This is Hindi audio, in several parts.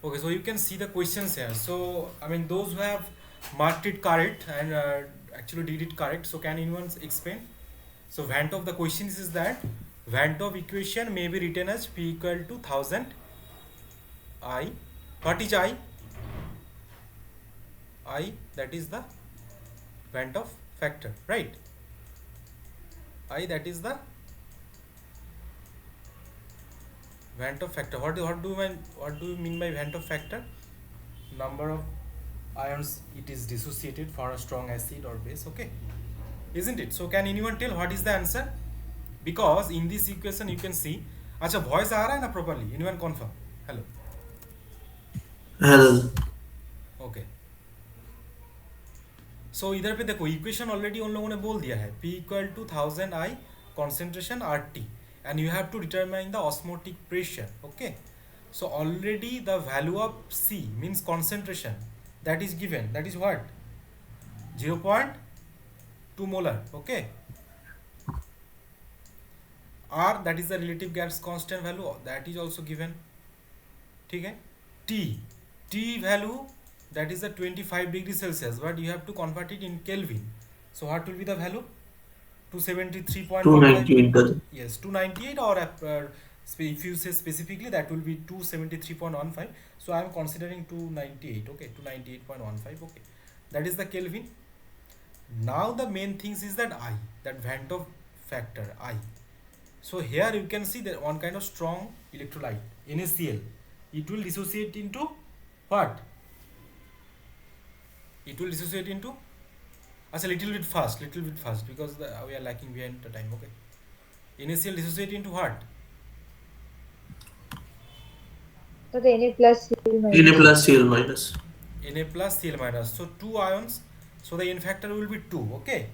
Okay, so you can see the questions here. So, I mean, those who have marked it correct and actually did it correct. So, can anyone explain? So, Van't of the questions is that Van't of equation may be written as P equal to 1000 I. What is I? I, that is the Van't of factor, right? I, that is the Van't of factor. What do you mean by Van't of factor? Number of ions it is dissociated for a strong acid or base. Okay, isn't it? So can anyone tell what is the answer? Because in this equation you can see, अच्छा voice आ रहा है ना properly? Anyone confirm? Hello. Hello. Okay. So इधर पे देखो इक्वेशन ऑलरेडी उन लोगों ने बोल दिया है P equal to 1000 I concentration RT and you have to determine the osmotic pressure. Okay. So already the value of C means concentration that is given. That is what? 0.2 molar. Okay. R, that is the relative gas constant value, that is also given. ठीक है. T value, that is the 25 degrees Celsius, but you have to convert it in Kelvin. So what will be the value? 273.15. 290 into Yes, 298, or if you say specifically, that will be 273.15. So I am considering 298. Okay, 298.15. Okay, that is the Kelvin. Now the main things is that I, that Van't Hoff factor I. So here you can see that one kind of strong electrolyte, NaCl. It will dissociate into what? It will dissociate into, as a little bit fast because we are lacking behind the time. Okay. NaCl dissociate into what? So the Na plus Cl Na minus. plus Cl minus. Na plus Cl minus. So two ions. So the N factor will be 2. Okay.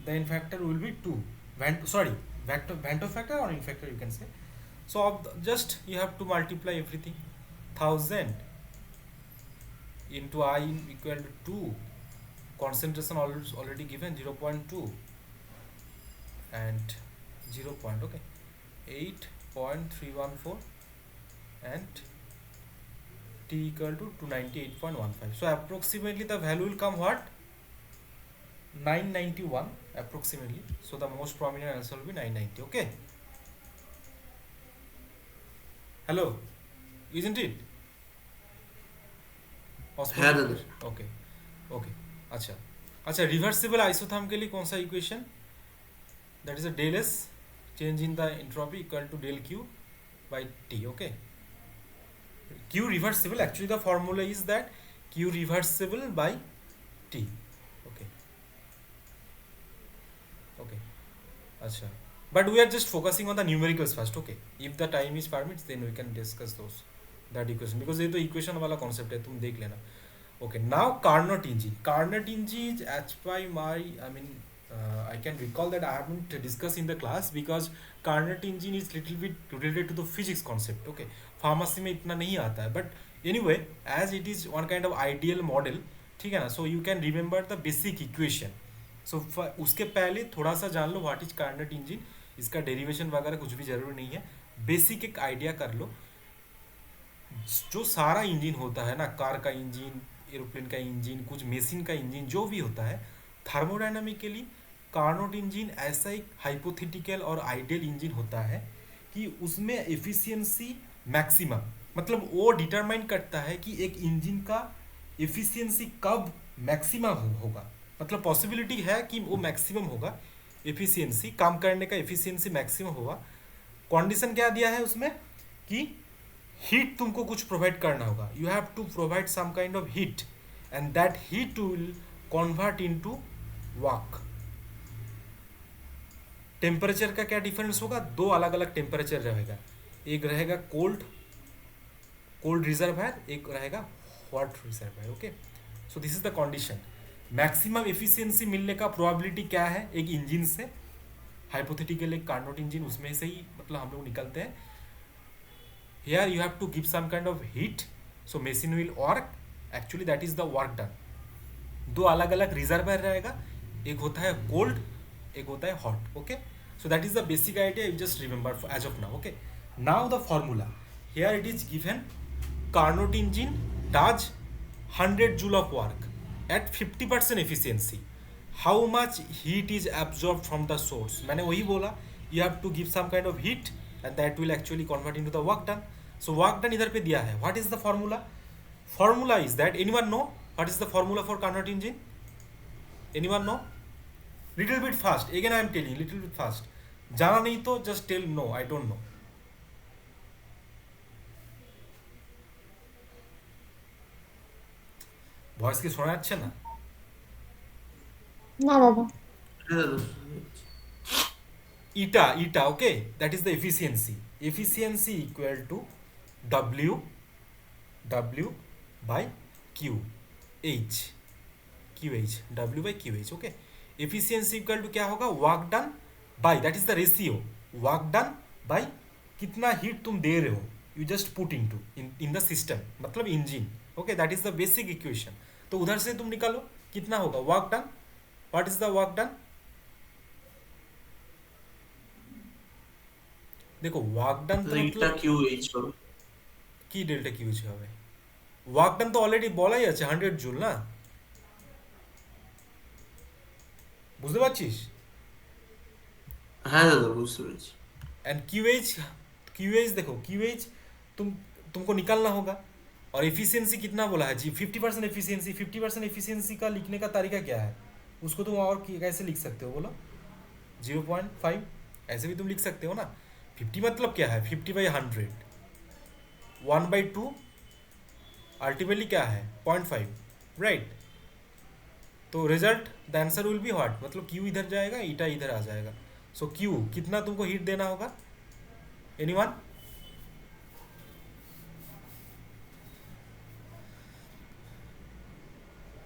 The N factor will be 2. Van't Hoff factor or N factor you can say. So just you have to multiply everything. 1000 into I equal to 2. Concentration already given 0.2 and 0. Okay, 8.314 and T equal to 298.15. So approximately the value will come what? 991 approximately. So the most prominent answer will be 990. Okay. Hello, isn't it? Hello. Okay. Okay. अच्छा रिवर्सिबल आइसोथर्म के लिए कौन सा equation? That is a del S change in the entropy equal to del Q by T. Okay, Q reversible, actually the formula is that Q reversible by T. Okay okay अच्छा, but we are just focusing on the numericals first. Okay, if the time is permits then we can discuss that equation, because ये तो equation वाला concept है, तुम देख लेना. Okay, now Carnot engine, as by my, I can recall that I haven't discussed in the class because Carnot engine is little bit related to the physics concept. Okay, pharmacy में इतना नहीं आता है, but anyway, as it is one kind of ideal model, ठीक है ना, so you can remember the basic equation. So उसके पहले थोड़ा सा जान लो व्हाट इज कार्नट इंजन, इसका डेरिवेशन वगैरह कुछ भी जरूरी नहीं है, बेसिक एक आइडिया कर लो. जो सारा इंजन होता है ना, कार का इंजन, एरोप्लेन का इंजन, कुछ मशीन का इंजन, जो भी होता है थर्मोडायनामिकली कार्नोट इंजन ऐसा एक हाइपोथेटिकल और आइडियल इंजन होता है कि उसमें एफिशिएंसी मैक्सिमम, मतलब वो डिटरमाइन करता है कि एक इंजन का एफिशिएंसी कब मैक्सिमम होगा, मतलब पॉसिबिलिटी है कि वो मैक्सिमम होगा, एफिशिएंसी काम करने का एफिशिएंसी मैक्सिमम होगा. कंडीशन क्या दिया है उसमें कि हीट तुमको कुछ प्रोवाइड करना होगा, you have to provide some kind of heat and that heat will convert into work. Temperature का क्या डिफरेंस होगा? दो अलग अलग टेम्परेचर रहेगा, एक रहेगा कोल्ड रिजर्वायर, एक रहेगा hot reservoir. Okay, so this is the condition. Maximum efficiency मिलने का प्रोबेबिलिटी क्या है एक इंजन से, हाइपोथेटिकल एक कार्नोट इंजन, उसमें से ही मतलब हम लोग निकलते हैं. Here you have to give some kind of heat, so machine will work. Actually that is the work done. दो अलग अलग रिजर्वायर रहेगा, एक होता है कोल्ड, एक होता है hot. Okay, so that is the basic idea, you just remember as of now. Okay, now the formula here it is given Carnot engine does 100 joule of work at 50% efficiency, how much heat is absorbed from the source? मैंने वही बोला, you have to give some kind of heat and that will actually convert into the work done. So work done इधर पे दिया है. What is the formula? Formula is that, anyone know what is the formula for Carnot engine? Anyone know? Little bit fast. Again I am telling, little bit fast. जाना नहीं तो just tell no, I don't know. Voice কি শোনা যাচ্ছে না? না দাদা। Eta, okay, that is the efficiency. Efficiency equal to W by QH, W by QH, okay. Efficiency equal to क्या होगा? Work done by, that is the ratio, work done by कितना हीट तुम दे रहे हो, you just put into in the system, मतलब engine, okay, that is the basic equation. तो उधर से तुम निकालो कितना होगा work done. What is the work done? देखो वर्क डन तो डेल्टा QH হবে কি ডেল্টা কিউএইচ হবে? ওয়ার্ক ডান তো অলরেডি বলাই আছে 100 জুল না, বুঝতে পারছিস? হ্যাঁ দাদা বুঝতে পেরেছি। एंड QH देखो QH तुमको निकालना होगा. और एफिशिएंसी कितना बोला है जी? 50% एफिशिएंसी. 50% एफिशिएंसी का लिखने का तरीका क्या है? उसको तुम और कैसे लिख सकते हो बोलो? 0.5 ऐसे भी तुम लिख सकते हो ना. 50 मतलब क्या है? 50/100. 1/2 अल्टीमेटली क्या है? 0.5, राइट. तो result the answer will be what, मतलब क्यू इधर जाएगा, ईटा इधर आ जाएगा. सो क्यू कितना तुमको हीट देना होगा? एनीवन?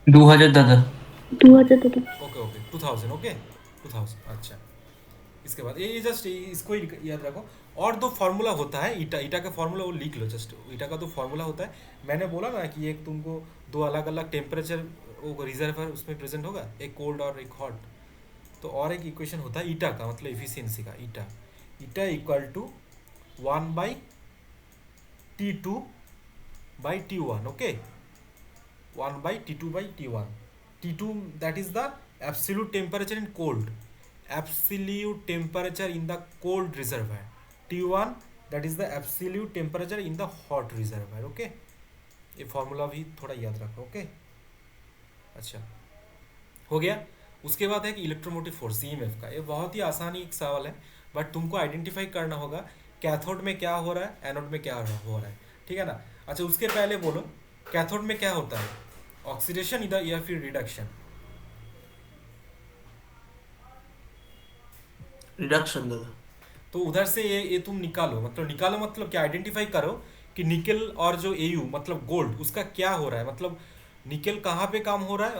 दो हजार दादा। Okay 2000, okay 2000. अच्छा, इसके बाद ये जस्ट इसको ही याद रखो. और दो फार्मूला होता है ईटा का फार्मूला, वो लिख लो जस्ट. ईटा का दो फार्मूला होता है, मैंने बोला ना कि एक तुमको दो अलग अलग टेम्परेचर वो रिजर्वर उसमें प्रेजेंट होगा, एक कोल्ड और एक हॉट. तो और एक इक्वेशन होता है ईटा का, मतलब एफिशिएंसी का. Eta equal to 1/T2/T1, okay. 1/T2/T1. T2 that is the absolute temperature in cold, absolute temperature in the cold reservoir. T1 that is the absolute temperature in the hot reservoir, okay. ये फॉर्मूला भी थोड़ा याद रखो, ओके. अच्छा हो गया. उसके बाद है कि इलेक्ट्रोमोटिव फोर्स EMF का. ये बहुत ही आसान एक सवाल है, बट तुमको आइडेंटिफाई करना होगा कैथोड में क्या हो रहा है, एनोड में क्या हो रहा है, ठीक है ना. अच्छा उसके पहले बोलो कैथोड में क्या होता है? ऑक्सीडेशन इधर या फिर रिडक्शन? रिडक्शन दादा. तो उधर से ये तुम निकालो मतलब क्या, आइडेंटिफाई करो कि निकेल और जो AU मतलब गोल्ड, उसका क्या हो रहा है, मतलब निकेल कहाँ पे काम हो रहा है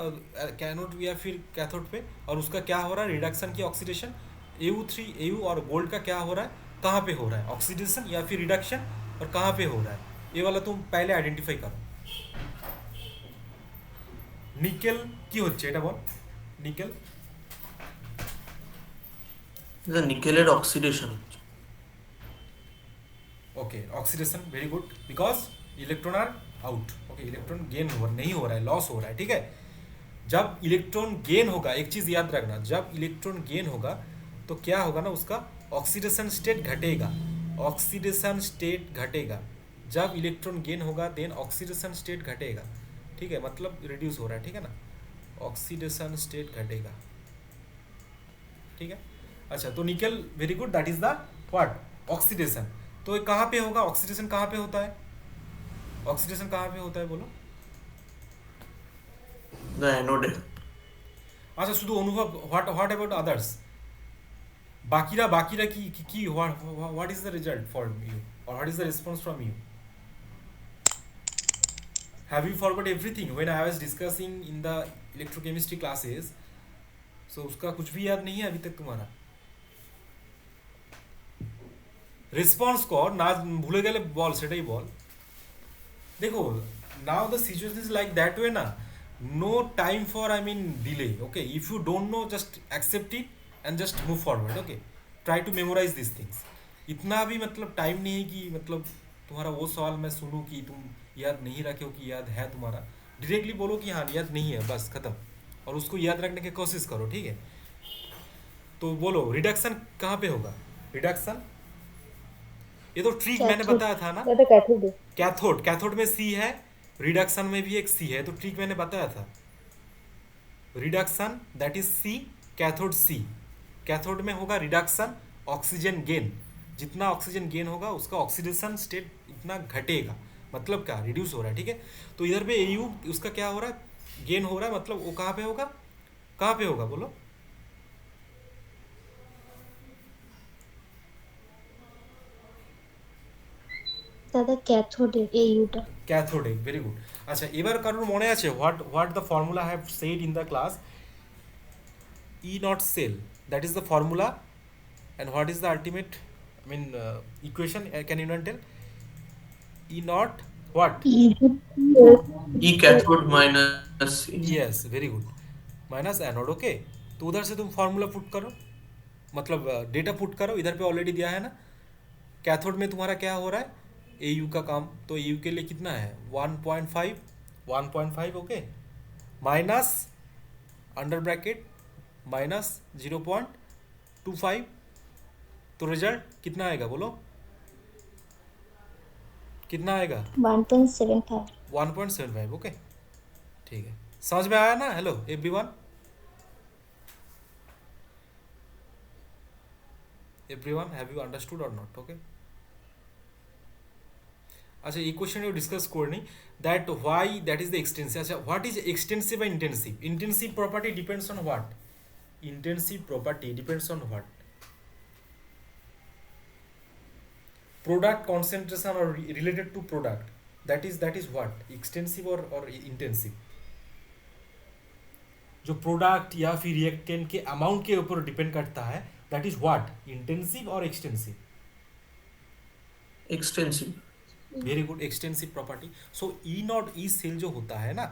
कैनोड या फिर कैथोड पे, और उसका क्या हो रहा है रिडक्शन की ऑक्सीडेशन. AU और गोल्ड का क्या हो रहा है, कहाँ पे हो रहा है ऑक्सीडेशन या फिर रिडक्शन, और कहाँ पे हो रहा है, ये वाला तुम पहले आइडेंटिफाई करो. নিকেল কি হচ্ছে এটা বল. নিকেল নিকেলের oxidation. Okay oxidation, very good, because electron are out, okay. Electron gain नहीं हो रहा है, लॉस हो रहा है, ठीक है. जब इलेक्ट्रॉन गेन होगा, एक चीज़ याद रखना, जब इलेक्ट्रॉन गेन होगा तो क्या होगा ना, उसका ऑक्सीडेशन स्टेट घटेगा. ऑक्सीडेशन स्टेट घटेगा जब इलेक्ट्रॉन गेन होगा, देन ऑक्सीडेशन स्टेट घटेगा, ठीक है, मतलब रिड्यूस हो रहा है, ठीक है ना. ऑक्सीडेशन स्टेट घटेगा, ठीक है. अच्छा तो nickel, very good, that is the what oxidation. तो ये कहाँ पे होगा ऑक्सीडेशन, कहाँ पे होता है ऑक्सीडेशन, कहाँ पे होता है बोलो. অ্যানোডে. আচ্ছা শুধু অনুভব, হোয়াট অ্যাবাউট আদার্স? বাকিরা কি what is the result for you, or what is the response from you? Have you forgot everything when I was discussing in the electrochemistry classes? So उसका कुछ भी याद नहीं है अभी तक तुम्हारा? रेस्पॉन्स कर ना, भूले गए बॉल सेटाई बॉल. देखो now the situation is like that way ना, no time for delay, okay. If you don't know, just accept it and just move forward, okay. Try to memorize these things. इतना भी मतलब टाइम नहीं है कि मतलब तुम्हारा वो सवाल मैं सुनूं कि तुम याद नहीं रखे हो कि याद है तुम्हारा, डायरेक्टली बोलो कि हाँ याद नहीं है, बस खत्म, और उसको याद रखने की कोशिश करो, ठीक है। तो बोलो रिडक्शन कहाँ पे होगा, रिडक्शन, ये तो ट्रिक मैंने कैथोड, बताया था ना। दादा कैथोड है। कैथोड, कैथोड में सी है, रिडक्शन में भी एक सी है, तो ट्रिक मैंने बताया था, reduction that is C, cathode C, cathode में होगा रिडक्शन, ऑक्सीजन गेन, जितना ऑक्सीजन गेन होगा उसका ऑक्सीडेशन स्टेट इतना घटेगा, मतलब क्या, रिड्यूस हो रहा है, ठीक है। तो इधर पे एयू उसका क्या हो रहा है, गेन हो रहा है, मतलब वो कहाँ पे होगा, कहाँ पे होगा बोलो, দাদা ক্যাথোডের এই ইউটা। ক্যাথোডে, very good. আচ্ছা এবার কারোর মনে আছে what what the formula have said in the class, E not cell, that is the formula, and what is the ultimate, I mean equation, can you not tell, E not what, E cathode minus C. yes very good, minus anode, okay. तो उधर से तुम फार्मूला पुट करो, मतलब डेटा पुट करो, इधर पे ऑलरेडी दिया है ना, कैथोड में तुम्हारा क्या हो रहा है, ए यू का काम, तो ए यू के लिए कितना है 1.5, 1.5 okay, minus under bracket minus 0.25, तो रिजल्ट कितना आएगा बोलो, कितना आएगा 1.75। 1.75 ओके, ठीक है, समझ में आया ना, hello everyone, everyone have you understood or not, okay. अच्छा ये क्वेश्चन डिस्कस करनी, that why that is the extensive, अच्छा what is extensive and intensive, intensive property depends on what, intensive property depends on what, product concentration or related to product, that is what, extensive or intensive, जो प्रोडक्ट या फिर रिएक्टेंट के अमाउंट के ऊपर डिपेंड करता है, दैट इज व्हाट, इंटेंसिव और extensive, Extensive. Very good, extensive property. So E not E cell जो होता है ना,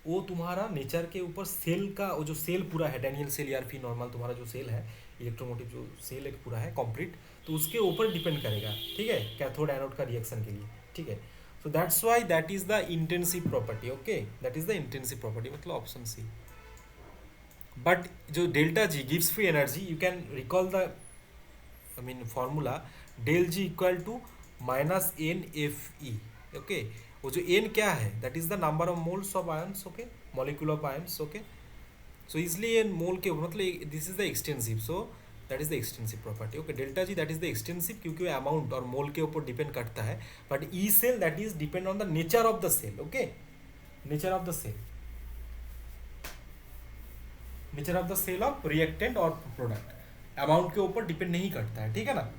वो तुम्हारा नेचर के ऊपर सेल का, वो जो सेल पूरा है, डैनियल सेल या फिर नॉर्मल तुम्हारा जो सेल है, इलेक्ट्रोमोटिव जो सेल एक पूरा है कंप्लीट, तो उसके ऊपर डिपेंड करेगा, ठीक है, कैथोड एनोड का रिएक्शन के लिए, ठीक है। So that's why that is the intensive property, okay, that is the intensive property, मतलब ऑप्शन सी। बट जो delta G gives free energy, you can recall the, I mean formula, del G equal to minus N F E, okay. वो जो एन क्या है, that is the number of moles of ions, okay, molecule of ions, okay. So इसलिए मोल के मतलब this is the extensive, so that is the extensive property, okay. Delta G that is the extensive, क्योंकि वो अमाउंट और मोल के ऊपर डिपेंड करता है, but E cell that is depend on the nature of the cell, okay, nature of the cell, nature of the cell of reactant और प्रोडक्ट, अमाउंट के ऊपर डिपेंड नहीं करता है, ठीक है ना,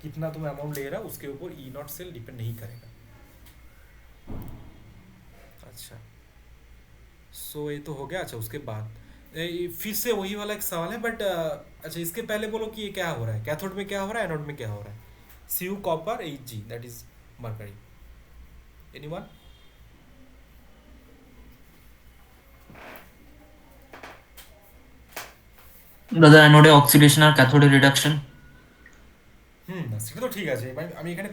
कितना तुम अमाउंट ले रहा हो उसके ऊपर ई नॉट सेल डिपेंड नहीं करेगा। अच्छा सो ये तो हो गया। अच्छा उसके बाद फिर से वही वाला एक सवाल है, बट अच्छा इसके पहले बोलो कि ये क्या हो रहा है, कैथोड में क्या हो रहा है, एनोड में क्या हो रहा है, C U copper, H G that is mercury, anyone, দাদা অ্যানোডে অক্সিডেশন আর ক্যাথোডে রিডাকশন। সেটা তো ঠিক আছে ভাই, আমি এখানে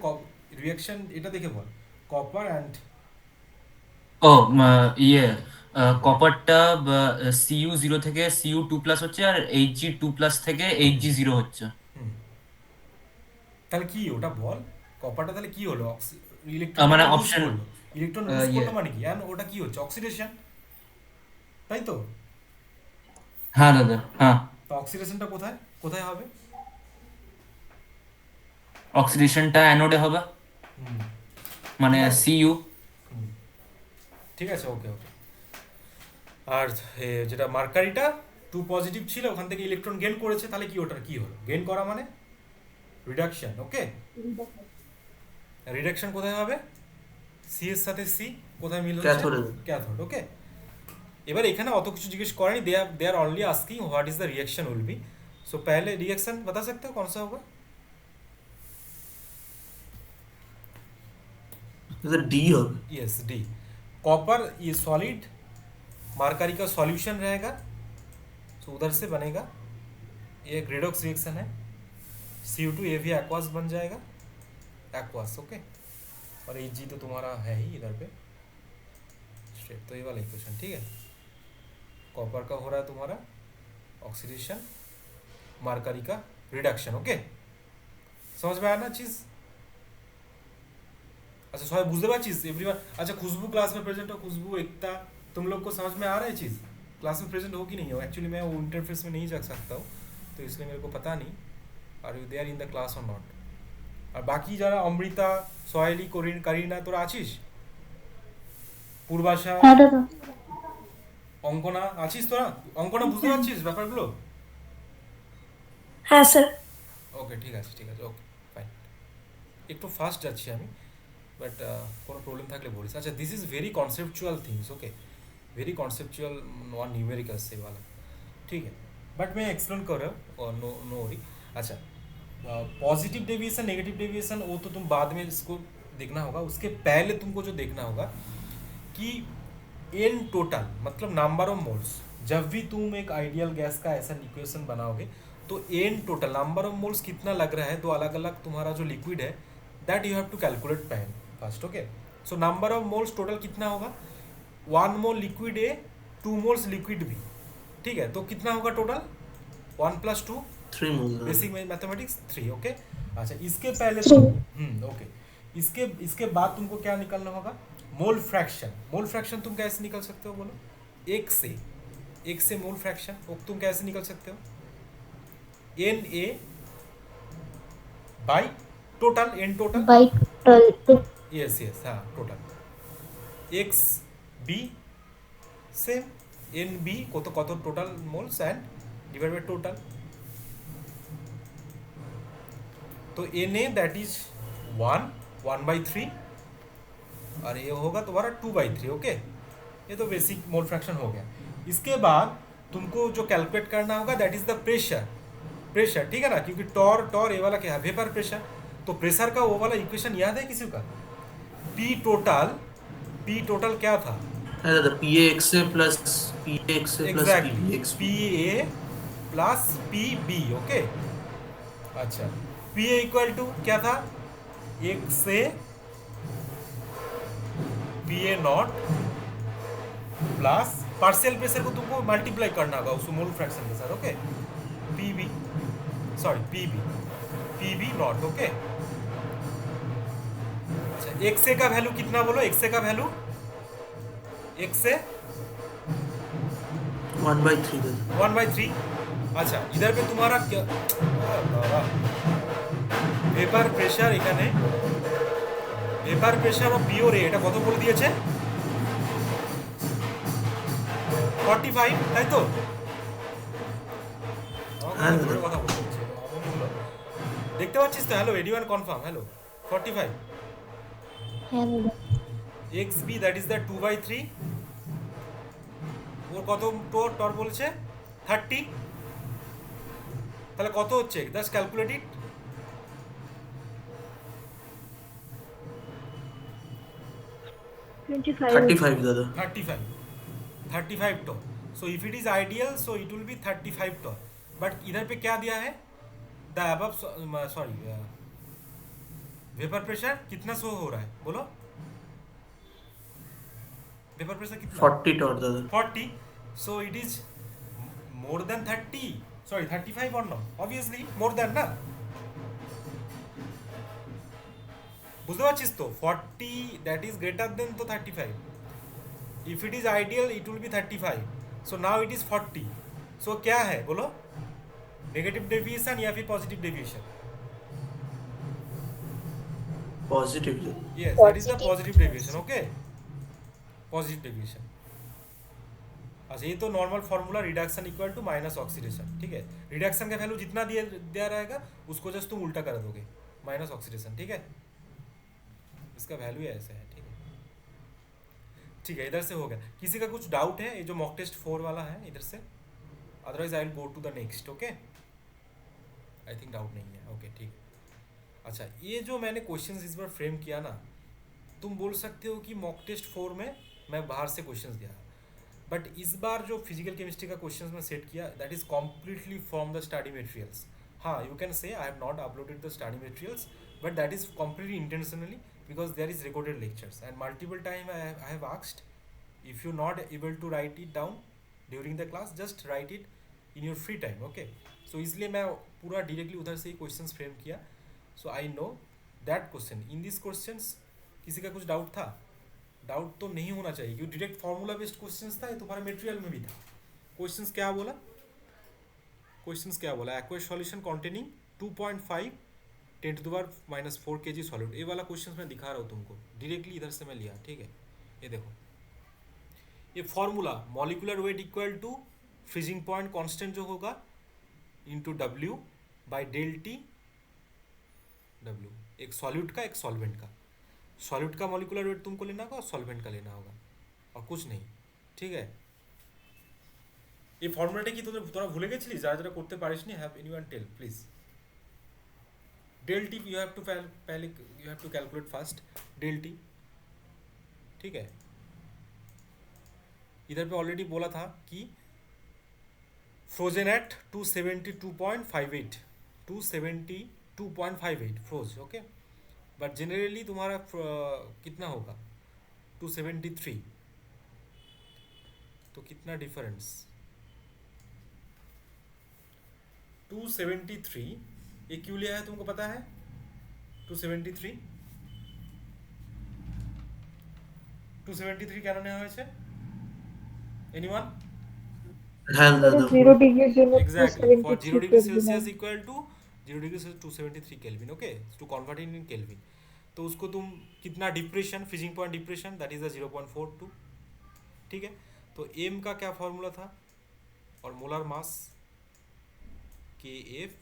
রিয়াকশন এটা দেখে বল, কপার অ্যান্ড, ও ইয়ে কপারটা সিইউ 0 থেকে সিইউ 2+ হচ্ছে, আর এইচজি 2+ থেকে এইচজি 0 হচ্ছে। তাহলে কি ওটা বল, কপারটা তাহলে কি হলো, ইলেকট্রন মানে লুজ অপশন করলো, ইলেকট্রন লুজ ইয়ে, করলো মানে কি, আর ওটা কি হচ্ছে, অক্সিডেশন, তাই তো। হ্যাঁ দাদা হ্যাঁ, তো অক্সিডেশনটা কোথায় কোথায় হবে, অক্সিডেশনটা অ্যানোডে হবে, হুম, মানে ঠিক আছে, সিইউ। হুম, ঠিক আছে, ওকে ওকে। আর যেটা মার্কারিটা 2 পজিটিভ ছিল, ওখান থেকে ইলেকট্রন গেইন করেছে, তাহলে কি ওটার কি হলো, গেইন করা মানে রিডাকশন, ওকে। রিডাকশন কোথায় হবে, সি এর সাথে সি কোথায় মিল হচ্ছে, ক্যাথোডে। ক্যাথোড, ওকে। এবার এখানে অত কিছু জিজ্ঞেস করেনি, they are only asking what is the reaction will be. So पहले रिएक्शन बता सकते हो कौन सा होगा, डी হবে। यस डी, कॉपर ये सॉलिड, मार्करी का सॉल्यूशन रहेगा, तो उधर से बनेगा, ये रेडॉक्स रिएक्शन है, CO2 ये भी एक्वास बन जाएगा, एक्वास, ओके। और एच जी तो तुम्हारा है ही इधर पे स्ट्रेट, तो ये वाला इक्वेशन ठीक है। कॉपर का हो रहा है तुम्हारा ऑक्सीडेशन, मरकरी का रिडक्शन। ओके, समझ में आया ना चीज़? अच्छा सॉरी बुझते बा चीज़ एवरीवन। अच्छा खुशबू क्लास में प्रेजेंट हो, खुशबू एकता, तुम लोग को समझ में आ रहा है चीज़? क्लास में प्रेजेंट हो कि नहीं हो? एक्चुअली मैं वो इंटरफेस में नहीं जा सकता हूँ, तो इसलिए मेरे को पता नहीं are you there in the class और नॉट। আর বাকি যারা অমৃতা, সোহেলি, কারিনা, তোরা আছিস? পূর্বাশা, হ্যাঁ দাদা। অঙ্কনা আছিস তোরা? অঙ্কনা বুঝতে পারছিস ব্যাপারগুলো? হ্যাঁ স্যার। ওকে ঠিক আছে ঠিক আছে, ওকে ফাইন। একটু ফাস্ট যাচ্ছি আমি, বাট কোনো প্রবলেম থাকলে বলিস। আচ্ছা this is very conceptual things, okay very conceptual non numerical से वाला, ठीक है। बट मैं एक्सप्लेन कर रहा हूँ और नो नो वरी। अच्छा पॉजिटिव डेविएशन नेगेटिव डेविएशन वो तो तुम बाद में इसको देखना होगा, उसके पहले तुमको जो देखना होगा कि एन टोटल मतलब नंबर ऑफ मोल्स। जब भी तुम एक आइडियल गैस का ऐसा इक्वेशन बनाओगे तो N total number of moles कितना लग रहा है, दो अलग अलग तुम्हारा जो लिक्विड है that you have to calculate pan first. Okay, so number of moles total कितना होगा, 1 mole liquid A 2 moles liquid B, ठीक है। तो कितना होगा total 1 + 2 3 mole. Basic mathematics 3। Okay, अच्छा इसके पहले ओके, इसके बाद तुमको क्या निकालना होगा, मोल फ्रैक्शन। मोल फ्रैक्शन तुम कैसे निकल सकते हो बोलो? एक से मोल फ्रैक्शन तुम कैसे निकल सकते हो, N A by total, N total by total. Yes yes हाँ total, X B same, N B কত total moles and divide by total. तो एन ए दैट इज 1/3 और ये होगा तुम्हारा 2/3। ओके, ये तो बेसिक मोल फ्रैक्शन हो गया। इसके बाद तुमको जो कैलकुलेट करना होगा दैट इज द प्रेशर, ठीक है ना, क्योंकि टॉर ये वाला क्या है, वेपर प्रेशर। तो प्रेशर का वो वाला इक्वेशन याद है किसी का? पी टोटल क्या था? है दादा PAXA plus exactly PX। P A plus P B. Okay, अच्छा पी ए इक्वल टू क्या था, एक से P A not plus partial pressure को तुमको मल्टीप्लाई करना होगा उस मोल फ्रैक्शन के साथ। Okay, P B not. Okay, अच्छा एक्स ए का वैल्यू कितना बोलो, एक्स ए का वैल्यू एक्स ए 1/3 दादा। 1/3। अच्छा इधर पे तुम्हारा क्या পেপার প্রেসার, এখানে পেপার প্রেসার ও পিওর এটা কত বলে দিয়েছে 45, তাই তো? হ্যাঁ জোরে দাদা। কথা বলতে হচ্ছে, দেখতে পাচ্ছিস তো? হ্যালো এডিওয়ান কনফার্ম, হ্যালো 45 হ্যাঁ দাদা। X B that is the 2/3, or কত টর বলছে 30, তাহলে কত হচ্ছে, জাস্ট ক্যালকুলেট ইট। 35 दादा। 35 torr. So if it is ideal so it will be 35 torr. But इधर पे क्या दिया है, the above sorry vapour pressure कितना शो हो रहा है बोलो, वेपर प्रेशर कितना 40 टॉर दादा। 40, so it is more than 30, sorry 35 और नॉट, ऑब्वियसली मोर देन ना, বুঝতে পারছিস তো? 40 দ্যাট ইজ গ্রেটার দেন তো 35, if it is ideal it will be 35, so now it is 40। So क्या है बोलो, नेगेटिव डेविएशन या फिर positive deviation? Positive. Yes that is the positive deviation. Okay, positive deviation. अच्छा ये तो normal formula, reduction equal to minus oxidation, ठीक है। रिडक्शन का वैल्यू जितना दिया रहेगा उसको जस्ट तुम उल्टा कर दोगे, माइनस ऑक्सीडेशन, ठीक है। इसका वैल्यू ऐसे है, ठीक है ठीक है। इधर से हो गया, किसी का कुछ डाउट है? ये जो मॉक टेस्ट 4 वाला है इधर से, otherwise I will go to the next. Okay, I think doubt नहीं है। ओके ठीक है। अच्छा ये जो मैंने क्वेश्चंस इस बार फ्रेम किया ना, तुम बोल सकते हो कि मॉक टेस्ट 4 में मैं बाहर से क्वेश्चंस दिया, बट इस बार जो फिजिकल केमिस्ट्री का क्वेश्चंस मैं सेट किया that is completely from the study materials. हाँ you can say I have not uploaded the study materials, but that is completely intentionally because there is recorded lectures and multiple time I have asked, if you're not able to write it down during the class, just write it in your free time. Okay, so इसलिए मैं पूरा directly उधर से ही questions frame किया. So I know that question. In these questions किसी का कुछ डाउट था? डाउट तो नहीं होना चाहिए क्योंकि डायरेक्ट फार्मूला बेस्ड क्वेश्चंस था, ये तुम्हारे मटेरियल में भी था. क्वेश्चंस क्या बोला? क्वेश्चंस क्या बोला? Aqueous solution containing 2.5 10⁻⁻4 kg solid. ये वाला क्वेश्चंस मैं दिखा रहा हूँ तुमको, डायरेक्टली इधर से मैं लिया. ठीक है, ये देखो, ये formula molecular weight equal to freezing point constant जो होगा into W by del T W. एक सॉल्यूट का, एक सॉल्वेंट का. सॉल्यूट का मॉलिकुलर वेट तुमको लेना होगा और सॉल्वेंट का लेना होगा, और कुछ नहीं. ठीक है, এই ফর্মুলাটা কি তোরা ভুলে গেছিলি? যারা যারা করতে পারিসনি, have anyone tell please? Del T you have to पहले you have to calculate fast del T. ठीक है, इधर पे ऑलरेडी बोला था कि frozen at 272.58 272.58 froze. Okay, but generally तुम्हारा कितना होगा? 273. तो कितना डिफरेंस? 273. ये क्यों लिया है तुमको पता है? 273 কেন নেওয়া হয়েছে? এনিওয়ান? হ্যাঁ দাদা 0 ডিগ্রির জন্য Exactly, for 0 degree 273 Celsius equal to 0 degree Celsius 273 Kelvin. Okay, to convert it in Kelvin, तो उसको तुम कितना depression, freezing point depression, that is the 0.42. ठीक है, तो एम का क्या फॉर्मूला था? और मोलर मास के F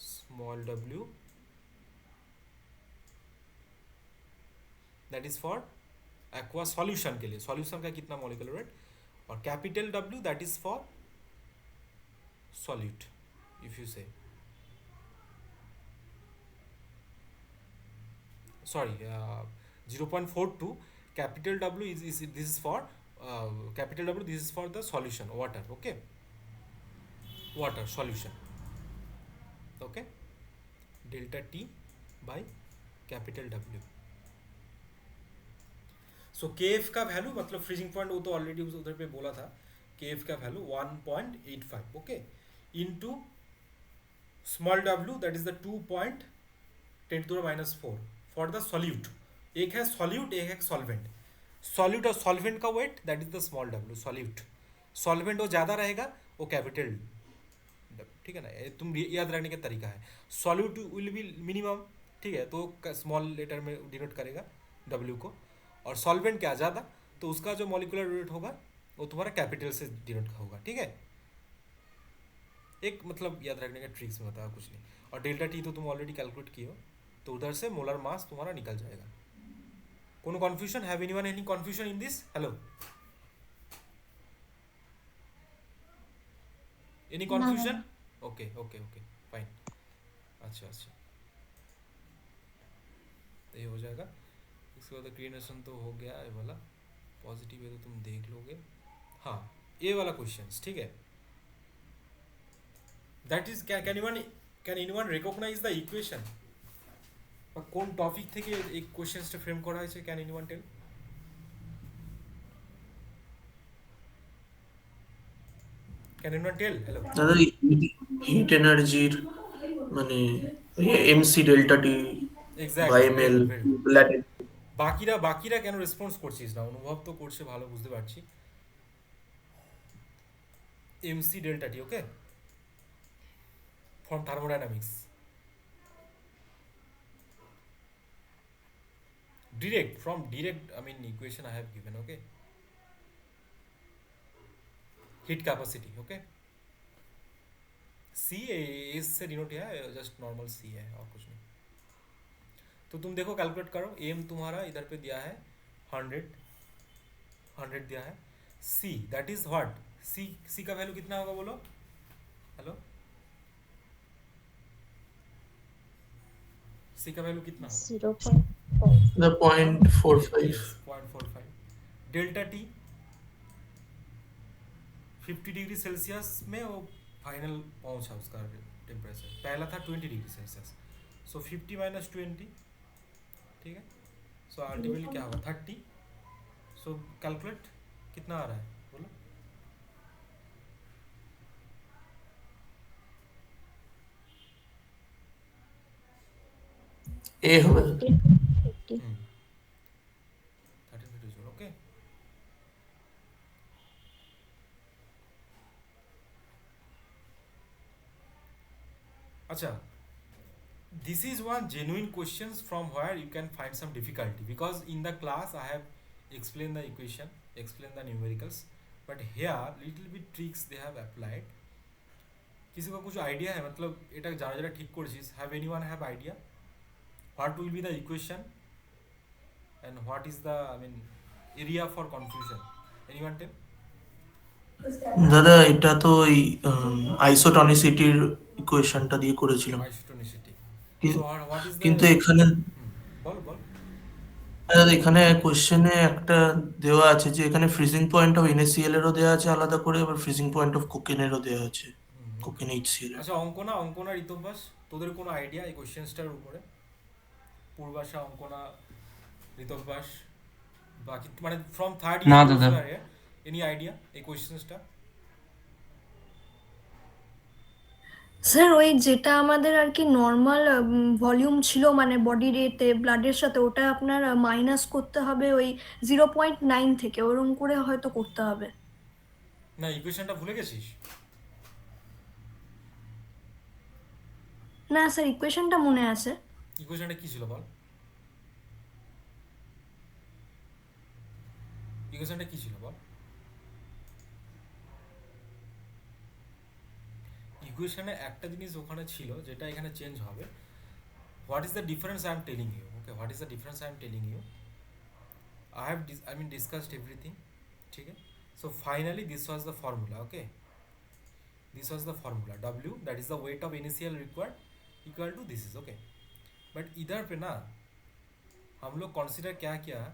small w, that is for aqua solution के लिए. सॉल्यूशन का कितना मॉलिक्यूलर वेट, और capital W that is for solute. If you say, sorry, 0.42 capital W is this is for capital W, this is for the solution, water. Okay, water solution. Okay, delta T by capital W. So KF का वैल्यू मतलब फ्रीजिंग पॉइंट, वो तो ऑलरेडी उधर पे बोला था. KF का value 1.85. Okay, into small w that is the 2.10⁻⁴ for the solute. एक है solute, एक है solvent. solute और solvent का weight that is the small w. solute, solvent वो ज़्यादा रहेगा, वो capital. ठीक है ना, तुम याद रखने का तरीका है. solute will be minimum. ठीक है, तो स्मॉल लेटर में डिनोट करेगा w को, और solvent क्या ज़्यादा, तो उसका जो मॉलिकुलर वेट होगा वो तुम्हारा कैपिटल से डिनोट होगा. ठीक है, एक मतलब याद रखने का ट्रिक्स में बताया, कुछ नहीं. और डेल्टा टी तो तुम ऑलरेडी कैलकुलेट किए हो, तो उधर से मोलर मास तुम्हारा निकल जाएगा. कोनो confusion? Have anyone any confusion in this? Hello, any confusion? Okay okay okay fine. अच्छा अच्छा, ये हो जाएगा. इसके बाद क्रिएशन तो हो गया, ये वाला पॉजिटिव है तो तुम देख लोगे. हाँ, ये वाला क्वेश्चंस. ठीक है, that is can anyone recognize the equation? কোন টপিক থেকে এই কোশ্চেনটা ফ্রেম করা হয়েছে? Can anyone tell? Can anyone tell? Hello দাদা হিট এনার্জির মানে M C delta T by M L latent. বাকিরা কেন রেসপন্স করছিস না? অনুভব তো করছে, ভালো বুঝতে পারছি. MC delta T, okay, from thermodynamics. Direct I mean equation I have given. Okay, heat capacity. Okay, C is से डिनोट है, जस्ट नॉर्मल C है और कुछ नहीं. तो तुम देखो, कैलकुलेट करो. एम तुम्हारा इधर पे दिया है 100 दिया है. C that is what? C का वैल्यू कितना होगा बोलो? हेलो, C का वैल्यू कितना होगा? 0.45. 0.45. डेल्टा टी 50 डिग्री सेल्सियस में वो फाइनल पहुंचा उसका टेम्परेचर. पहला था 20 डिग्री सेल्सियस, सो 50 - 20. ठीक है, सो अल्टीमेटली क्या होगा 30. सो कैलकुलेट कितना आ रहा है बोलो. ए হবে 50. 13 feet. ओके. अच्छा, this is one genuine questions from where you can find some difficulty, because in the class I have explained the equation, explained the numericals, but here little bit tricks they have applied. किसी को कुछ आइडिया है, मतलब এটা যারা যারা ঠিক করেছিস, have anyone have idea what will be the equation and what is the, I mean, area for confusion? Anyone tell? দাদা এটা তো ওই আইসোটনিসিটির ইকুয়েশনটা দিয়ে করেছিলাম, Isotonicity. So কি- what is the, কিন্তু এখানে বল বল. দাদা এখানে কোশ্চেনে একটা দেওয়া আছে যে এখানে ফ্রিজিং পয়েন্ট অফ NaCl এরও দেওয়া আছে আলাদা করে, আবার ফ্রিজিং পয়েন্ট অফ কোকেনেরও দেওয়া আছে, কোকেন HCl এর। আচ্ছা, অঙ্কনা অঙ্কনা ঋতব্যাস, তোদের কোনো আইডিয়া এই কোশ্চেন্সটার উপরে? পূর্বাশা, অঙ্কনা, ঋতব্যাস, বাকি মানে ফ্রম থার্ড না ইয়ার দাদা। এনি আইডিয়া এই কোশ্চেন্সটা? স্যার ওই যেটা আমাদের আর কি নর্মাল ভলিউম ছিল মানে বডির এতে ব্লাডের সাথে, ওটা আপনার মাইনাস করতে হবে ওই 0.9 থেকে, ওরকম করে হয়তো করতে হবে। না, ইকুয়েশনটা ভুলে গেছিস? না স্যার, ইকুয়েশনটা মনে আছে। ইকুয়েশনটা কি ছিল বল? ইকুয়েশনটা কি ছিল বল? ইকুয়েশনে একটা জিনিস ওখানে ছিল যেটা এখানে চেঞ্জ হবে. What is the difference I am telling you? Okay, what is the difference I am telling you? I have discussed everything. ठीक है. So finally this was the formula. Okay, this was the formula. W, that is the weight of NaCl required, equal to this is okay. But इधर पे ना हम लोग consider क्या किया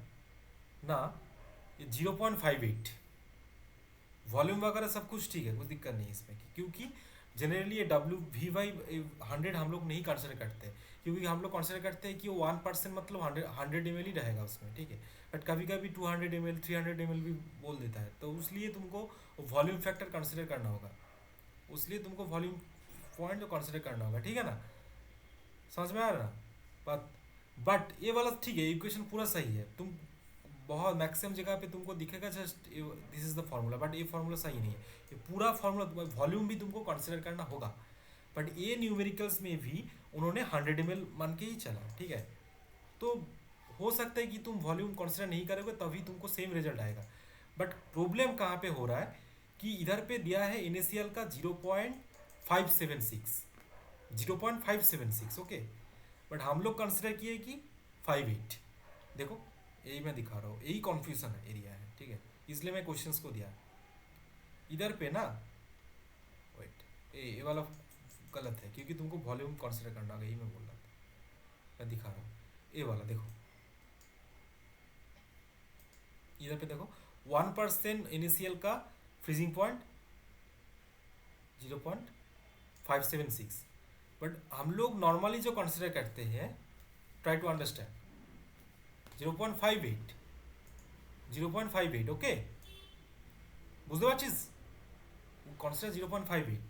ना, ये 0.58 वॉल्यूम वगैरह सब कुछ ठीक है, कुछ दिक्कत नहीं इसमें, क्योंकि जनरली ये डब्ल्यू वी वाई 100 हम लोग नहीं कंसिडर करते, क्योंकि हम लोग कंसिडर करते हैं कि वो 1% मतलब 100 ml ही रहेगा उसमें, ठीक है. बट कभी कभी 200 ml 300 ml भी बोल देता है, तो उसलिए तुमको वॉल्यूम फैक्टर कंसिडर करना होगा, उसलिए तुमको वॉल्यूम पॉइंट कंसिडर करना होगा, ठीक है ना? समझ में आ रहा ना? बट ये वाला ठीक है, इक्वेशन पूरा सही है, तुम बहुत मैक्सिमम जगह पे तुमको दिखेगा just this is the formula, but ये फार्मूला सही नहीं है. ये पूरा फार्मूला वॉल्यूम भी तुमको कंसिडर करना होगा, बट ये न्यूमेरिकल्स में भी उन्होंने 100 ml मान के ही चला, ठीक है. तो हो सकता है कि तुम वॉल्यूम कंसिडर नहीं करोगे तभी तुमको सेम रिजल्ट आएगा. बट प्रॉब्लम कहाँ पे हो रहा है कि इधर पे दिया है NaCl का 0.576, ओके, बट हम लोग कंसिडर किए कि 58. देखो यही मैं दिखा रहा हूँ, यही कॉन्फ्यूजन है एरिया है, ठीक है, इसलिए मैं क्वेश्चंस को दिया. इधर पे ना वेट, ये वाला गलत है, क्योंकि तुमको वॉल्यूम कंसिडर करना होगा, यही मैं बोल रहा था, मैं दिखा रहा हूँ. ये वाला देखो, इधर पे देखो 1% NaCl का फ्रीजिंग पॉइंट 0.576, बट हम लोग नॉर्मली जो कंसिडर करते हैं, ट्राई टू अंडरस्टैंड, 0.58, ওকে, বুঝতে পারছিস? Consider 0.58.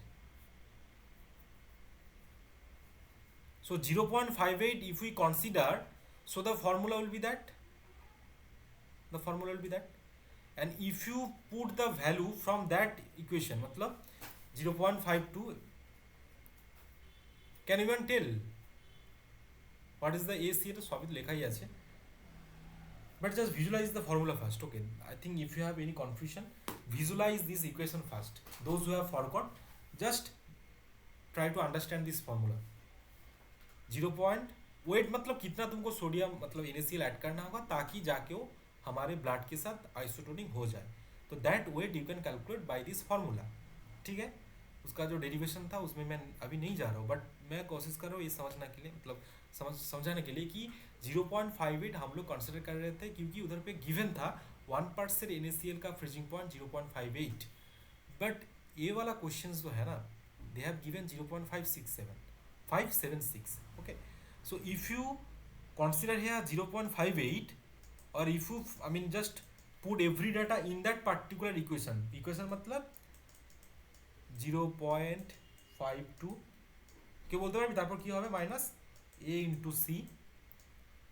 So 0.58 if we consider, so the formula will be that, and if you put the value from that equation, मतलब 0.52, can you even tell what is the AC? তো সবই তো লেখাই আছে, but just visualize the formula first, okay? I think if you have any confusion, visualize this equation first. Those who have forgot, just try to understand this formula. 0. Wait मतलब कितना तुमको सोडियम मतलब NaCl ऐड करना होगा ताकि जाके वो हमारे ब्लड के साथ आइसोटोनिक हो जाए, तो that weight you can calculate by this formula, ठीक है. उसका जो डेरिवेशन था उसमें मैं अभी नहीं जा रहा हूँ, बट मैं कोशिश कर रहा हूँ ये समझने के लिए, मतलब समझाने के लिए कि 0.58 हम लोग कंसिडर कर रहे थे क्योंकि उधर पे गिवन था 1% NaCl का फ्रीजिंग पॉइंट 0.58, बट ये वाला क्वेश्चन जो है ना, they have given 0.576, okay. So if you consider here 0.58, or if you just put every data in that particular equation मतलब 0.52 কে বলতে পারবি, তারপর কি হবে minus a into C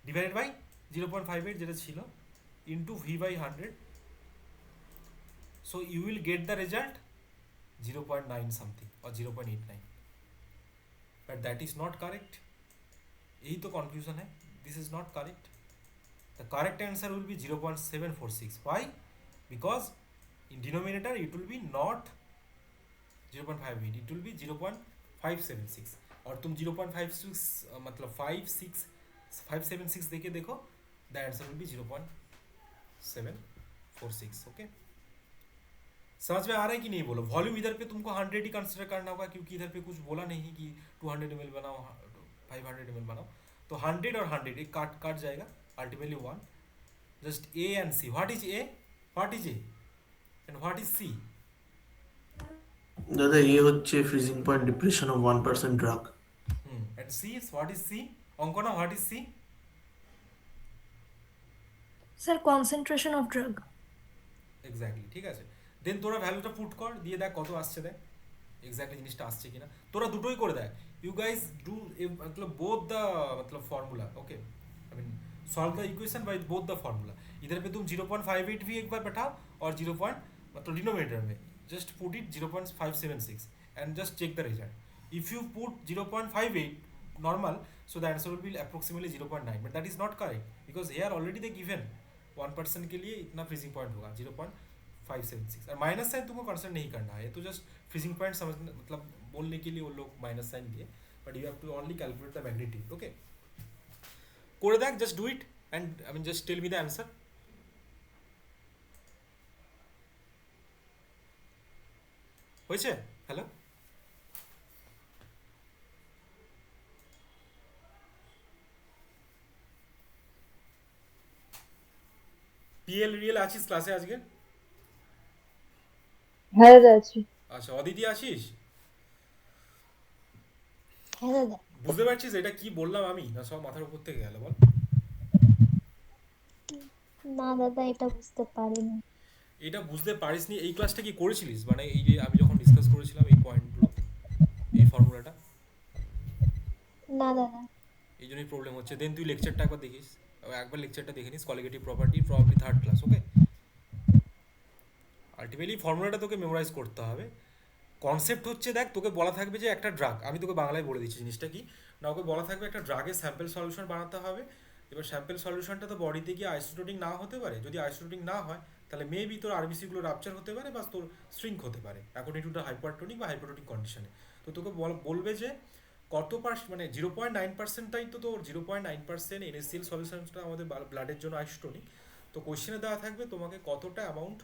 divided by 0.58 যেটা ছিল into v by 100, so you will get the result 0.9 something or 0.89, but that is not correct. यही तो confusion है, this is not correct. The correct answer will be 0.746. Why? Because in denominator it will be not 0.58, it will be 0.576, और तुम 0.56 मतलब 576 देके देखो, the answer will be 0.746. okay, समझ में आ रहा है कि नहीं बोलो. वॉल्यूम इधर पे तुमको 100 ही कंसिडर करना होगा, क्योंकि इधर पे कुछ बोला नहीं कि 200 ml बनाओ 500 ml बनाओ, तो 100 और 100 एक काट जाएगा, ultimately 1. Just A and C. What is A, what is A and what is C? দাদা এই হচ্ছে freezing point depression of 1% drug. And C is, what is C? Ankana, what is C? Sir concentration of drug. Exactly, ঠিক আছে। দেন তোরা ভ্যালুটা পুট কর, দিয়ে দেখ কত আসছে, দেখ এক্স্যাক্টলি জিনিসটা আসছে কিনা। তোরা দুটোই করে দেখ, ইউ গাইজ ডু मतलब बोथ द मतलब formula, okay, I mean solve the equation by both the formula. इधर पे तुम 0.58 भी एक बार बैठाओ और 0. मतलब डिनोमिनेटर में just put it 0.576 and just check the result. If you put 0.58 normal, so the answer will be approximately 0.9, but that is not correct because here already they given 1% के लिए इतना फ्रीजिंग पॉइंट होगा 0.576, और माइनस साइन तुमको कंसिडर नहीं करना है, तो जस्ट फ्रीजिंग पॉइंट समझ मतलब बोलने के लिए वो लोग माइनस साइन दिए, but you have to only calculate the magnitude. Okay, করে দেখ, just do it and I mean just tell me the answer. হয়েছে? হ্যালো, পিএল রিয়েল আছিস ক্লাসে আজকে? হ্যাঁ দাদা আছি। আচ্ছা, অদিতি আছিস? হ্যাঁ দাদা। বুঝতে পারছিস এটা কি বললাম আমি, না সব মাথার উপর থেকে গেল বল? না দাদা, এটা বুঝতে পারিনি। এটা বুঝতে পারিসনি? এই ক্লাসটা কি করেছিলিস, মানে এই যে আমি যখন ডিসকাস করেছিলাম এই পয়েন্টগুলো, এই ফর্মুলাটা? না দাদা। এই জন্যই প্রবলেম হচ্ছে। দেন তুই লেকচারটা একবার দেখিস, একবার লেকচারটা দেখে নিস, colligative property, probably third class. Okay, ultimately ফর্মুলাটা তোকে মেমোরাইজ করতে হবে। কনসেপ্ট হচ্ছে, দেখ তোকে বলা থাকবে যে একটা ড্রাগ, আমি তোকে বাংলায় বলে দিচ্ছি জিনিসটা কি না, ওকে বলা থাকবে একটা ড্রাগের স্যাম্পল সলিউশন বানাতে হবে। এবার স্যাম্পল সলিউশনটা তো বডিতে গিয়ে আইসোটোনিক না হতে পারে, যদি আইসোটোনিক না হয় তাহলে মেবি তোর আরবিসিগুলো রাপচার হতে পারে বা তোর স্ট্রিঙ্ক হতে পারে অ্যাকর্ডিং টু দ্য হাইপারটোনিক বা হাইপারটোনিক কন্ডিশনে। তো তোকে বলবে যে কত মানে 0.9%টাই তো তোর 0.9% NaCl সলিউশনটা আমাদের ব্লাডের জন্য আইসোটোনিক। তো কোশ্চেনে দেওয়া থাকবে তোমাকে কতটা অ্যামাউন্ট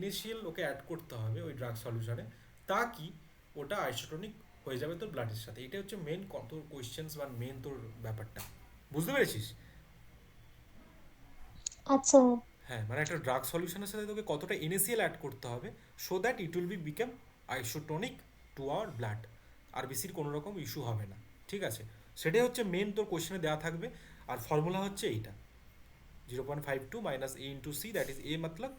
NaCl ওকে অ্যাড করতে হবে ওই ড্রাগ সলিউশনে, তা কি ওটা আইসোটোনিক হয়ে যাবে তোর ব্লাডের সাথে। এটা হচ্ছে মেন তোর কোয়েশ্চেন্স বা মেন তোর ব্যাপারটা, বুঝতে পেরেছিস? আচ্ছা। হ্যাঁ, মানে একটা ড্রাগ সলিউশনের সাথে তোকে কতটা NaCl অ্যাড করতে হবে so that it will be become isotonic to our blood, আরবিসির কোনো রকম ইস্যু হবে না, ঠিক আছে? সেটাই হচ্ছে মেন তোর কোশ্চেনে দেওয়া থাকবে। আর ফর্মুলা হচ্ছে এইটা 0.52 minus A into C, that is A মতলব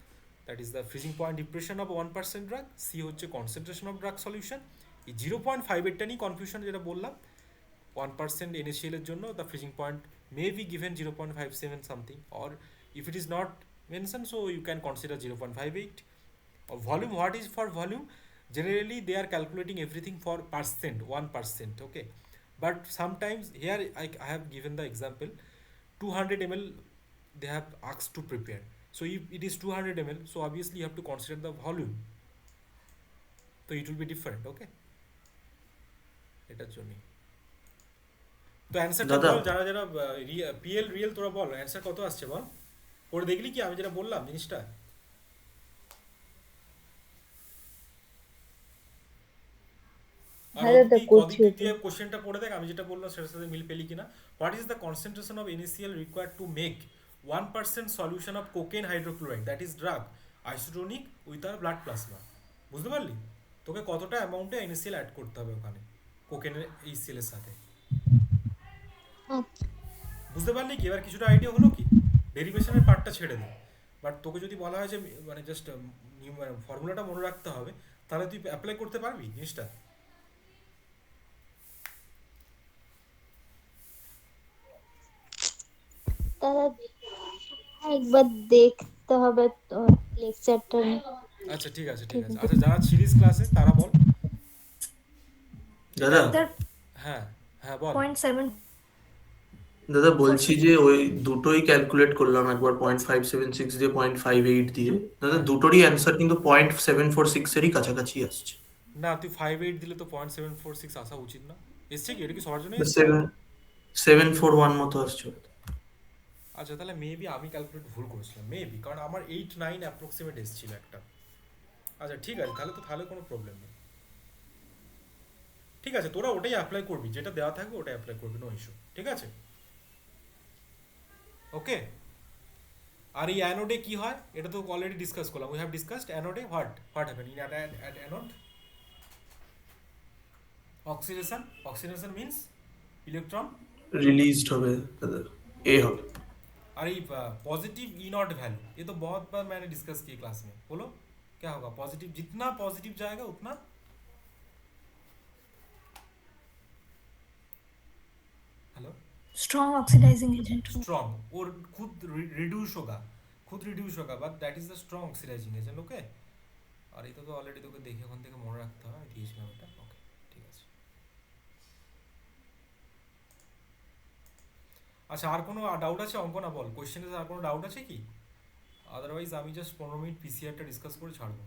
that is the freezing point depression of 1% drug, C হচ্ছে কনসেন্ট্রেশন অফ ড্রাগ সলিউশন। এই 0.58টা নিয়ে কনফিউশন যেটা বললাম, 1% NaCl এর জন্য the freezing point may be given 0.57 something, or if it is not mentioned so you can consider 0.58. or volume, what is for volume? Generally they are calculating everything for percent, 1%, okay, but sometimes here I have given the example 200 ml they have asked to prepare, so if it is 200 ml so obviously you have to consider the volume, so it will be different. okay, এটার জন্য তো অ্যানসারটা দাদা। বল, যারা যারা পিএল রিয়েল তোরা বল অ্যানসার কত আসছে বল, পরে দেখলি কি আমি যেটা বললাম জিনিসটা? আর হ্যাঁ দাদা, করছি অদিতি তুই কোশ্চেনটা পড়ে দেখ, আমি যেটা বললাম সেটার সাথে মিল পেলি কিনা। What is the concentration of NaCl required to make 1% solution of cocaine hydrochloride, that is drug isotonic with our blood plasma? বুঝতে পারলি? তোকে কতটা অ্যামাউন্টে NaCl অ্যাড করতে হবে ওখানে কোকেনের এই সেলের সাথে, আচ্ছা। বুঝতে পারলি কি এবার কিছুটা আইডিয়া হলো কি? ডেরিভেশনের পার্টটা ছেড়ে দে, বাট তোকে যদি বলা হয় যে মানে জাস্ট মানে ফর্মুলাটা মনে রাখতে হবে, তাহলে তুই অ্যাপ্লাই করতে পারবি জিনিসটা? দাদা একবার দেখতে হবে তো লেকচারটা। আচ্ছা ঠিক আছে ঠিক ঠিক আছে। আছে। আচ্ছা যারা ছিলিস ক্লাসে তারা বল। দাদা স্যার হ্যাঁ হ্যাঁ বল। 0.7 দাদা বলছি যে ওই দুটোই ক্যালকুলেট করলাম একবার 0.576 দিয়ে 0.58 দিয়ে, দাদা হ্যাঁ। দুটোরই অ্যান্সার কিন্তু 0.746 এরই কাছাকাছি আসছে। না তুই 5.8 দিলে তো 0.746 আসা উচিত না? এসছে কি? এটা কি সবার জন্য এসছে? 741 মতো আসছে। আচ্ছা তাহলে মেবি আমি ক্যালকুলেট ভুল করেছিলাম, মেবি, কারণ আমার 8-9 অ্যাপ্রক্সিমেট এসেছিল একটা। আচ্ছা ঠিক আছে, তাহলে কোনো প্রবলেম নেই। ঠিক আছে, তোরা ওটাই অ্যাপ্লাই করবি, যেটা দেওয়া থাকবে ওটাই অ্যাপ্লাই করবি, নো ইস্যু। ঠিক আছে, ওকে। আর এই অ্যানোডে কি হয় এটা তো অলরেডি ডিসকাস করলাম, উই হ্যাভ ডিসকাসড অ্যানোডে what happen in anode. Oxidation means electron. Released হবে দাদা, এ হবে। और ये पॉजिटिव ई नॉट वैल्यू, ये तो बहुत बार मैंने डिस्कस किया क्लास में, बोलो क्या होगा? पॉजिटिव, जितना पॉजिटिव जाएगा उतना hello strong oxidizing agent. Strong, और खुद रिड्यूस होगा but that is the strong oxidizing agent. Okay, और ये तो অলরেডি তোকে দেখে ওখান থেকে মনে রাখতে হবে, আমি দিয়েছিলাম এটা। ওকে ঠিক আছে। আচ্ছা আর কোনো ডাউট আছে? অঙ্কনা বল, কোশ্চেনে আর কোনো ডাউট আছে কি? আদারওয়াইজ আমি জাস্ট 15 মিনিট পিসিআরটা ডিসকাস করে ছাড়বো।